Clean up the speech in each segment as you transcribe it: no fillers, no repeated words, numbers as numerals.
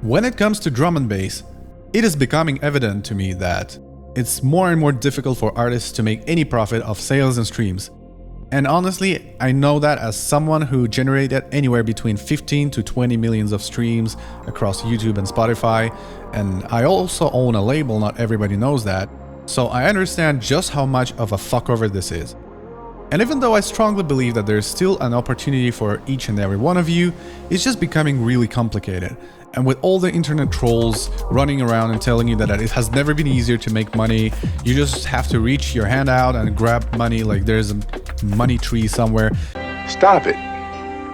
When it comes to drum and bass, it is becoming evident to me that it's more and more difficult for artists to make any profit off sales and streams. And honestly, I know that as someone who generated anywhere between 15 to 20 millions of streams across YouTube and Spotify, and I also own a label, not everybody knows that, so I understand just how much of a fuckover this is. And even though I strongly believe that there's still an opportunity for each and every one of you, it's just becoming really complicated. And with all the internet trolls running around and telling you that it has never been easier to make money, you just have to reach your hand out and grab money like there's a money tree somewhere. Stop it.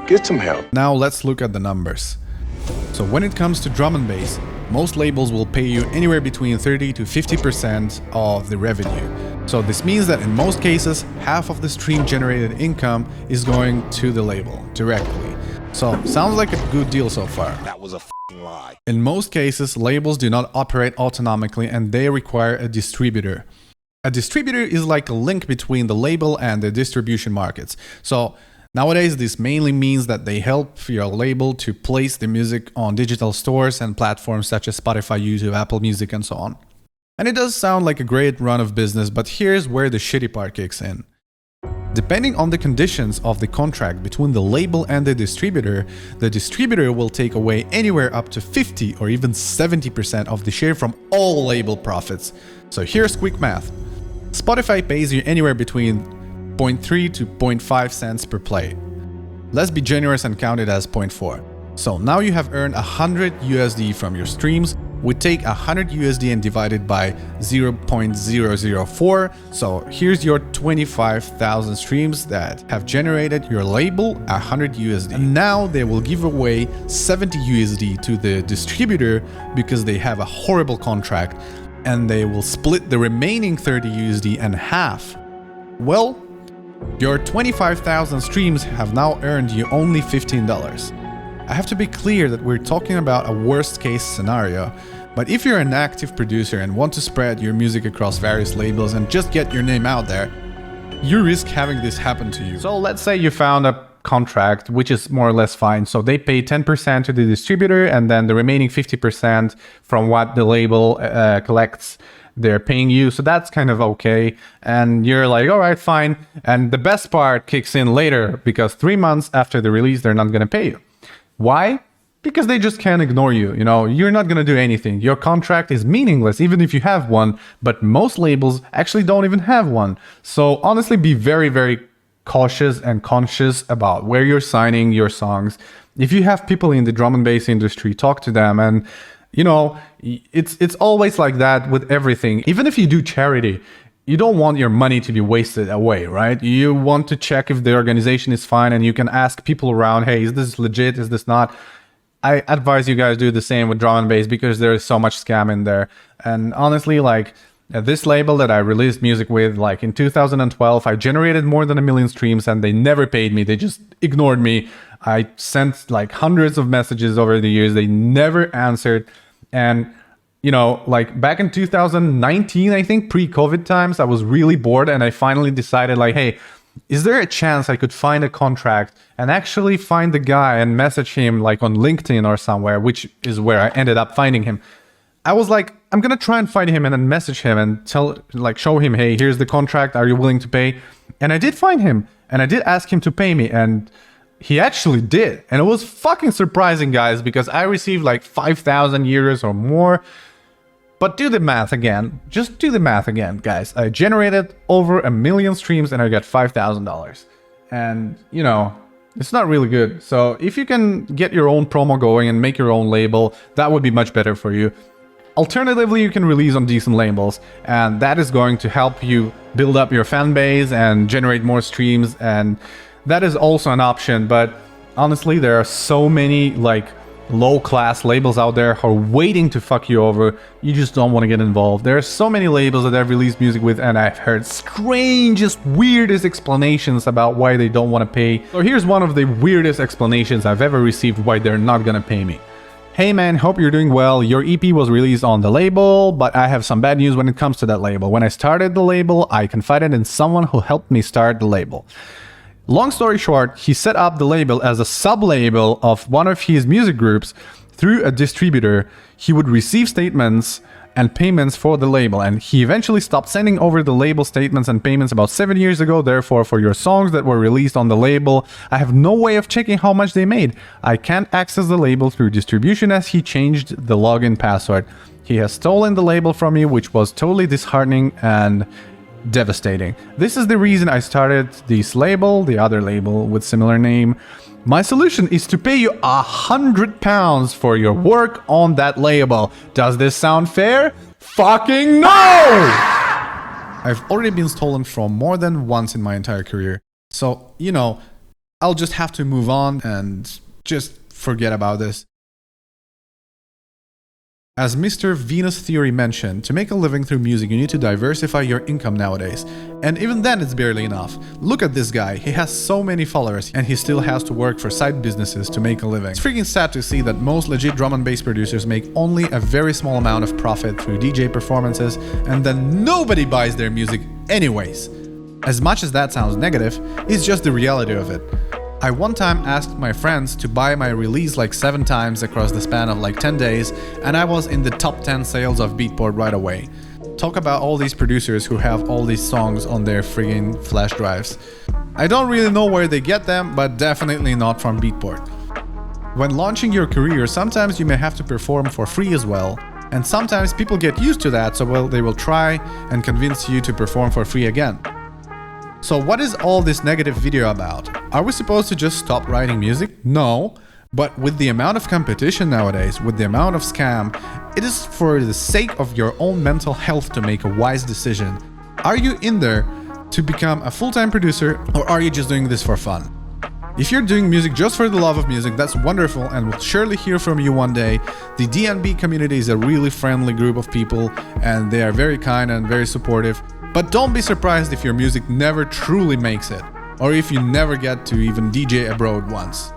Get some help. Now let's look at the numbers. So when it comes to drum and bass, most labels will pay you anywhere between 30 to 50% of the revenue. So this means that in most cases, half of the stream generated income is going to the label directly. So sounds like a good deal so far. That was a f***ing lie. In most cases, labels do not operate autonomically and they require a distributor. A distributor is like a link between the label and the distribution markets. So nowadays, this mainly means that they help your label to place the music on digital stores and platforms such as Spotify, YouTube, Apple Music, and so on. And it does sound like a great run of business, but here's where the shitty part kicks in. Depending on the conditions of the contract between the label and the distributor will take away anywhere up to 50 or even 70% of the share from all label profits. So here's quick math. Spotify pays you anywhere between 0.3 to 0.5 cents per play. Let's be generous and count it as 0.4. So now you have earned 100 USD from your streams. We take 100 USD and divide it by 0.004. So here's your 25,000 streams that have generated your label 100 USD. And now they will give away 70 USD to the distributor because they have a horrible contract, and they will split the remaining 30 USD in half. Well, your 25,000 streams have now earned you only $15. I have to be clear that we're talking about a worst case scenario, but if you're an active producer and want to spread your music across various labels and just get your name out there, you risk having this happen to you. So let's say you found a contract, which is more or less fine. So they pay 10% to the distributor, and then the remaining 50% from what the label collects, they're paying you. So that's kind of okay. And you're like, all right, fine. And the best part kicks in later, because 3 months after the release, they're not going to pay you. Why? Because they just can't ignore you. You know, you're not going to do anything. Your contract is meaningless, even if you have one, but most labels actually don't even have one. So honestly, be very, very cautious and conscious about where you're signing your songs. If you have people in the drum and bass industry, talk to them. And, you know, it's always like that with everything. Even if you do charity, you don't want your money to be wasted away, right? You want to check if the organization is fine, and you can ask people around, hey, is this legit? Is this not? I advise you guys do the same with drum and bass because there is so much scam in there. And honestly, like this label that I released music with, like in 2012, I generated more than 1 million streams and they never paid me. They just ignored me. I sent like hundreds of messages over the years. They never answered. And you know, like back in 2019, I think pre-COVID times, I was really bored and I finally decided like, hey, is there a chance I could find a contract and actually find the guy and message him like on LinkedIn or somewhere, which is where I ended up finding him. I was like, I'm going to try and find him and then message him and show him, hey, here's the contract. Are you willing to pay? And I did find him and I did ask him to pay me, and he actually did. And it was fucking surprising, guys, because I received like 5,000 euros or more. But do the math again. Just do the math again, guys. I generated over 1 million streams and I got $5,000. And, you know, it's not really good. So if you can get your own promo going and make your own label, that would be much better for you. Alternatively, you can release on decent labels, and that is going to help you build up your fan base and generate more streams. And that is also an option. But honestly, there are so many like low-class labels out there who are waiting to fuck you over. You just don't want to get involved. There are so many labels that I've released music with, and I've heard strangest, weirdest explanations about why they don't want to pay. So here's one of the weirdest explanations I've ever received why they're not gonna pay me. Hey man, hope you're doing well. Your EP was released on the label, but I have some bad news when it comes to that label. When I started the label, I confided in someone who helped me start the label. Long story short, he set up the label as a sub-label of one of his music groups. through a distributor, he would receive statements and payments for the label, and he eventually stopped sending over the label statements and payments about 7 years ago. Therefore, for your songs that were released on the label, I have no way of checking how much they made. I can't access the label through distribution as he changed the login password. He has stolen the label from me, which was totally disheartening and devastating. This is the reason I started this label, the other label with similar name. My solution is to pay you £100 for your work on that label. Does this sound fair? Fucking no! I've already been stolen from more than once in my entire career. So, you know, I'll just have to move on and just forget about this. As Mr. Venus Theory mentioned, to make a living through music you need to diversify your income nowadays. And even then it's barely enough. Look at this guy, he has so many followers and he still has to work for side businesses to make a living. It's freaking sad to see that most legit drum and bass producers make only a very small amount of profit through DJ performances and then nobody buys their music anyways. As much as that sounds negative, it's just the reality of it. I one time asked my friends to buy my release like 7 times across the span of like 10 days, and I was in the top 10 sales of Beatport right away. Talk about all these producers who have all these songs on their friggin' flash drives. I don't really know where they get them, but definitely not from Beatport. When launching your career, sometimes you may have to perform for free as well, and sometimes people get used to that, so they will try and convince you to perform for free again. So what is all this negative video about? Are we supposed to just stop writing music? No, but with the amount of competition nowadays, with the amount of scam, it is for the sake of your own mental health to make a wise decision. Are you in there to become a full-time producer, or are you just doing this for fun? If you're doing music just for the love of music, that's wonderful and we'll surely hear from you one day. The DNB community is a really friendly group of people and they are very kind and very supportive. But don't be surprised if your music never truly makes it, or if you never get to even DJ abroad once.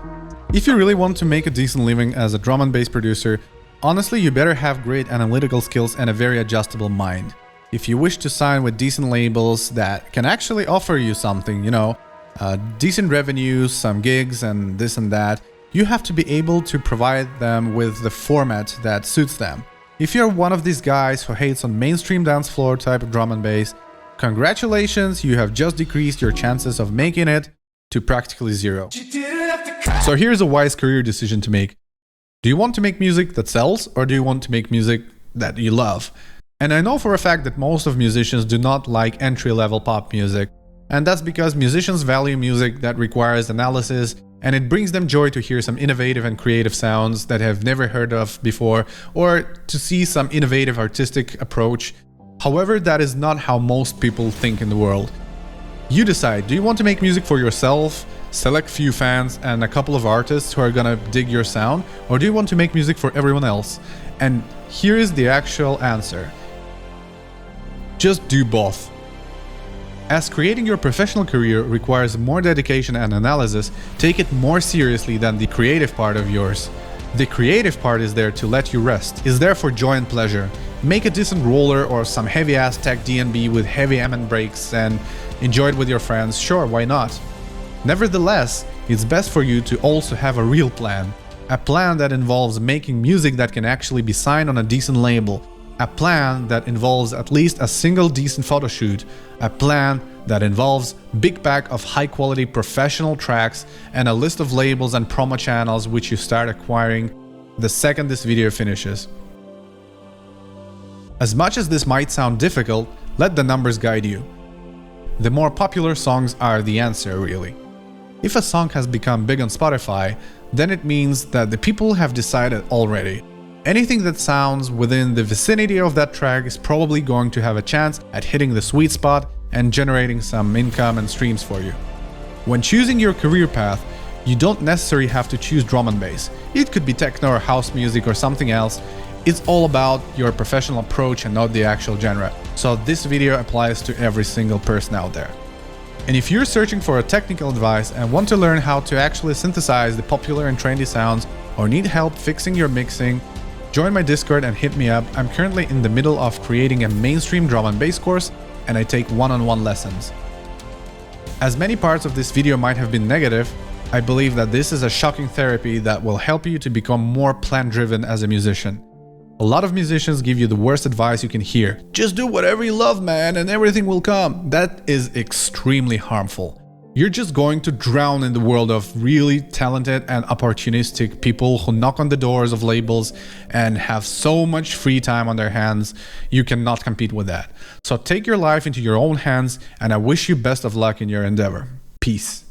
If you really want to make a decent living as a drum and bass producer, honestly you better have great analytical skills and a very adjustable mind. If you wish to sign with decent labels that can actually offer you something, you know, decent revenues, some gigs and this and that, you have to be able to provide them with the format that suits them. If you're one of these guys who hates on mainstream dance floor type of drum and bass, congratulations, you have just decreased your chances of making it to practically zero. So here's a wise career decision to make. Do you want to make music that sells, or do you want to make music that you love? And I know for a fact that most of musicians do not like entry-level pop music, and that's because musicians value music that requires analysis, and it brings them joy to hear some innovative and creative sounds that have never heard of before, or to see some innovative artistic approach. However, that is not how most people think in the world. You decide, do you want to make music for yourself, select few fans and a couple of artists who are gonna dig your sound, or do you want to make music for everyone else? And here is the actual answer. Just do both. As creating your professional career requires more dedication and analysis, take it more seriously than the creative part of yours. The creative part is there to let you rest, is there for joy and pleasure. Make a decent roller or some heavy-ass tech DNB with heavy M&M breaks and enjoy it with your friends, sure, why not? Nevertheless, it's best for you to also have a real plan. A plan that involves making music that can actually be signed on a decent label. A plan that involves at least a single decent photo shoot. A plan that involves big pack of high-quality professional tracks and a list of labels and promo channels which you start acquiring the second this video finishes. As much as this might sound difficult, let the numbers guide you. The more popular songs are the answer, really. If a song has become big on Spotify, then it means that the people have decided already. Anything that sounds within the vicinity of that track is probably going to have a chance at hitting the sweet spot and generating some income and streams for you. When choosing your career path, you don't necessarily have to choose drum and bass. It could be techno or house music or something else. It's all about your professional approach and not the actual genre. So this video applies to every single person out there. And if you're searching for a technical advice and want to learn how to actually synthesize the popular and trendy sounds, or need help fixing your mixing, join my Discord and hit me up. I'm currently in the middle of creating a mainstream drum and bass course, and I take one-on-one lessons. As many parts of this video might have been negative, I believe that this is a shocking therapy that will help you to become more plan-driven as a musician. A lot of musicians give you the worst advice you can hear. Just do whatever you love, man, and everything will come. That is extremely harmful. You're just going to drown in the world of really talented and opportunistic people who knock on the doors of labels and have so much free time on their hands. You cannot compete with that. So take your life into your own hands, and I wish you best of luck in your endeavor. Peace.